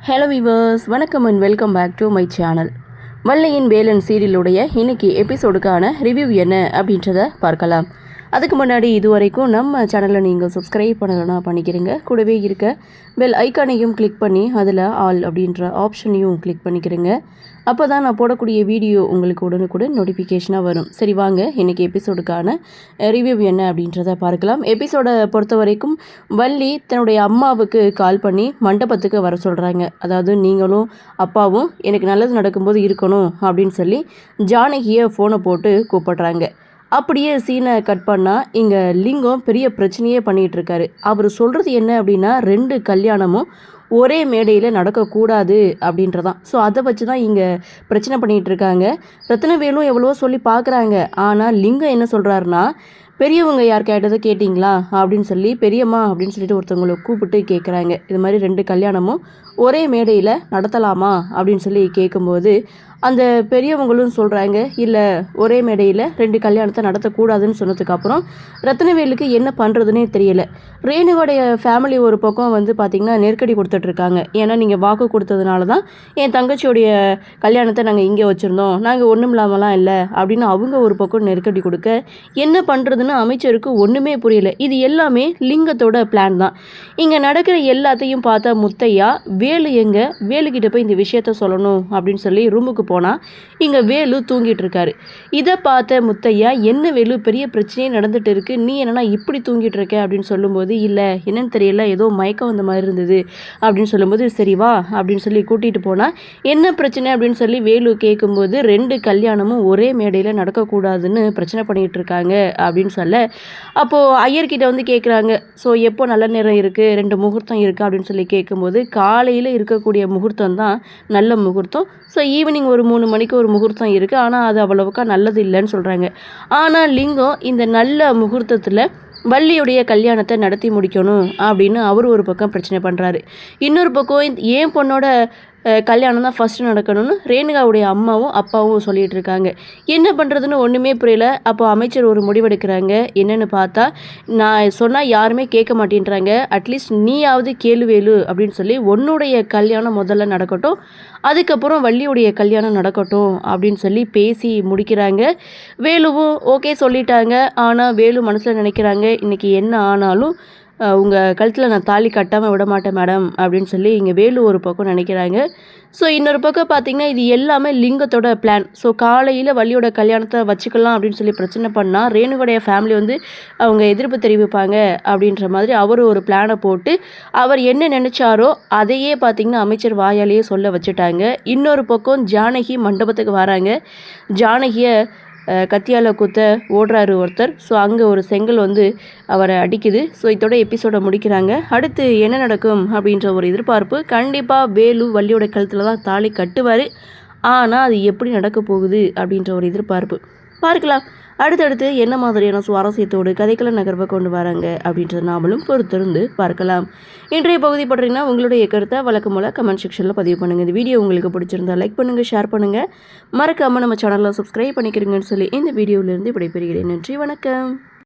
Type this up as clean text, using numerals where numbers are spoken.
Hello viewers, வணக்கம் and welcome back to my channel. வள்ளியின் வேலன் சீரியலுடைய இன்னைக்கு எபிசோடுக்கான ரிவ்யூ என்ன அப்படின்றத பார்க்கலாம். அதுக்கு முன்னாடி இதுவரைக்கும் நம்ம சேனலை நீங்கள் சப்ஸ்கிரைப் பண்ணலைன்னா பண்ணிக்கிறீங்க. கூடவே இருக்க பெல் ஐக்கானையும் கிளிக் பண்ணி அதில் ஆல் அப்படின்ற ஆப்ஷனையும் கிளிக் பண்ணிக்கிறீங்க. அப்போ தான் நான் போடக்கூடிய வீடியோ உங்களுக்கு உடனுக்குடன் நோட்டிஃபிகேஷனாக வரும். சரி, வாங்க இன்றைக்கி எபிசோடுக்கான ரிவ்யூ என்ன அப்படின்றத பார்க்கலாம். எபிசோடை பொறுத்த வரைக்கும் வள்ளி தன்னுடைய அம்மாவுக்கு கால் பண்ணி மண்டபத்துக்கு வர சொல்கிறாங்க. அதாவது நீங்களும் அப்பாவும் எனக்கு நல்லது நடக்கும்போது இருக்கணும் அப்படின்னு சொல்லி ஜானகியை ஃபோனை போட்டு கூப்பிடுறாங்க. அப்படியே சீனை கட் பண்ணால் இங்கே லிங்கம் பெரிய பிரச்சனையே பண்ணிகிட்ருக்காரு. அவர் சொல்கிறது என்ன அப்படின்னா, 2 கல்யாணமும் ஒரே மேடையில் நடக்கக்கூடாது அப்படின்றதான். ஸோ அதை வச்சு தான் இங்கே பிரச்சனை பண்ணிகிட்டு இருக்காங்க. ரத்னவேலும் எவ்வளவோ சொல்லி பார்க்குறாங்க. ஆனால் லிங்கம் என்ன சொல்கிறாருன்னா, பெரியவங்க யார் கேட்டதை கேட்டிங்களா அப்படின்னு சொல்லி பெரியம்மா அப்படின்னு சொல்லிட்டு ஒருத்தவங்களை கூப்பிட்டு கேட்குறாங்க. இது மாதிரி 2 கல்யாணமும் ஒரே மேடையில் நடத்தலாமா அப்படின்னு சொல்லி கேட்கும்போது அந்த பெரியவங்களும் சொல்கிறாங்க, இல்லை ஒரே மேடையில் 2 கல்யாணத்தை நடத்தக்கூடாதுன்னு சொன்னதுக்கப்புறம் ரத்னவேலுக்கு என்ன பண்ணுறதுனே தெரியல. ரேணுவோடைய ஃபேமிலி ஒரு பக்கம் பார்த்திங்கன்னா நெருக்கடி கொடுத்துட்ருக்காங்க. ஏன்னா நீங்கள் வாக்கு கொடுத்ததுனால தான் என் தங்கச்சியோடைய கல்யாணத்தை நாங்கள் இங்கே வச்சுருந்தோம், நாங்கள் ஒன்றும் இல்லாமலாம் இல்லை அப்படின்னு அவங்க ஒரு பக்கம் நெருக்கடி கொடுக்க என்ன பண்ணுறதுன்னு அமைச்சருக்கு ஒன்றுமே புரியல. இது எல்லாமே லிங்கத்தோட பிளான் தான். இங்கே நடக்கிற எல்லாத்தையும் பார்த்தா முத்தையா வேலுக்கிட்ட போய் இந்த விஷயத்த சொல்லணும் அப்படின்னு சொல்லி ரூமுக்கு போனால் இங்கே வேலு தூங்கிட்டு இருக்காரு. இதை பார்த்த முத்தையா, என்ன வேலு பெரிய பிரச்சனையே நடந்துட்டு இருக்கு, நீ என்னன்னா இப்படி தூங்கிட்டு இருக்க அப்படின்னு சொல்லும்போது, இல்லை என்னன்னு தெரியல, ஏதோ மயக்கம் வந்த மாதிரி இருந்தது அப்படின்னு சொல்லும்போது, சரி வா அப்படின்னு சொல்லி கூட்டிகிட்டு போனால் என்ன பிரச்சனை அப்படின்னு சொல்லி வேலு கேட்கும்போது 2 கல்யாணமும் ஒரே மேடையில் நடக்கக்கூடாதுன்னு பிரச்சனை பண்ணிகிட்டு இருக்காங்க அப்படின்னு சொல்ல, அப்போது ஐயர்கிட்ட கேட்குறாங்க, ஸோ எப்போ நல்ல நேரம் இருக்குது, 2 முகூர்த்தம் இருக்குது அப்படின்னு சொல்லி கேட்கும்போது, காலையில் இருக்கக்கூடிய முகூர்த்தம் தான் நல்ல முகூர்த்தம். ஸோ ஈவினிங் ஒரு 3 மணிக்கு ஒரு முகூர்த்தம் இருக்குது, ஆனால் அது அவ்வளவுக்கா நல்லது இல்லைன்னு சொல்கிறாங்க. ஆனால் லிங்கம் இந்த நல்ல முகூர்த்தத்தில் வள்ளியுடைய கல்யாணத்தை நடத்தி முடிக்கணும் அப்படின்னு அவர் ஒரு பக்கம் பிரச்சனை பண்ணுறாரு. இன்னொரு பக்கம் ஏன் பொண்ணோட கல்யாணம் தான் ஃபஸ்ட்டு நடக்கணும்னு ரேணுகாவுடைய அம்மாவும் அப்பாவும் சொல்லிகிட்டு இருக்காங்க. என்ன பண்ணுறதுன்னு ஒன்றுமே புரியல. அப்போ அமைச்சர் ஒரு முடிவெடுக்கிறாங்க. என்னென்னு பார்த்தா, நான் சொன்னால் யாருமே கேட்க மாட்டேன்றாங்க, அட்லீஸ்ட் நீயாவது கேளுவேலு அப்படின்னு சொல்லி உன்னுடைய கல்யாணம் முதல்ல நடக்கட்டும், அதுக்கப்புறம் வள்ளியுடைய கல்யாணம் நடக்கட்டும் அப்படின்னு சொல்லி பேசி முடிக்கிறாங்க. வேலுவும் ஓகே சொல்லிட்டாங்க. ஆனால் வேலு மனசில் நினைக்கிறாங்க, இன்றைக்கி என்ன ஆனாலும் உங்கள் கழுத்தில் நான் தாலி கட்டாமல் விட மாட்டேன் மேடம் அப்படின்னு சொல்லி இங்கே வேலு ஒரு பக்கம் நினைக்கிறாங்க. ஸோ இன்னொரு பக்கம் பார்த்திங்கன்னா இது எல்லாமே லிங்கத்தோட பிளான். ஸோ காலையில் வள்ளியோட கல்யாணத்தை வச்சுக்கலாம் அப்படின்னு சொல்லி பிரச்சனை பண்ணால் ரேணுவோடைய ஃபேமிலி அவங்க எதிர்ப்பு தெரிவிப்பாங்க அப்படின்ற மாதிரி அவர் ஒரு பிளானை போட்டு அவர் என்ன நினச்சாரோ அதையே பார்த்திங்கன்னா அமைச்சர் வாயாலேயே சொல்ல வச்சுட்டாங்க. இன்னொரு பக்கம் ஜானகி மண்டபத்துக்கு வராங்க. ஜானகியை கத்தியால் குத்த ஓடுறாரு ஒருத்தர். ஸோ அங்கே ஒரு செங்கல் அவரை அடிக்குது. ஸோ இதோட எபிசோடை முடிக்கிறாங்க. அடுத்து என்ன நடக்கும் அப்படின்ற ஒரு எதிர்பார்ப்பு. கண்டிப்பாக வேலு வள்ளியோட கழுத்தில் தான் தாலி கட்டுவார். ஆனால் அது எப்படி நடக்க போகுது அப்படின்ற ஒரு எதிர்பார்ப்பு. பார்க்கலாம் அடுத்தடுத்து என்ன மாதிரியான சுவாரஸ்யத்தோடு கதைக்கள நகர்வை கொண்டு வராங்க அப்படின்றத நாமளும் பொறுத்திருந்து பார்க்கலாம். இன்றைய பகுதி பற்றினா உங்களுடைய கருத்தை வழக்கம் போல் கமெண்ட் செக்ஷனில் பதிவு பண்ணுங்கள். இந்த வீடியோ உங்களுக்கு பிடிச்சிருந்தா லைக் பண்ணுங்கள், ஷேர் பண்ணுங்கள், மறக்காமல் நம்ம சேனலில் சப்ஸ்கிரைப் பண்ணிக்கிறீங்கன்னு சொல்லி இந்த வீடியோவிலேருந்து விடைபெறுகிறேன். நன்றி, வணக்கம்.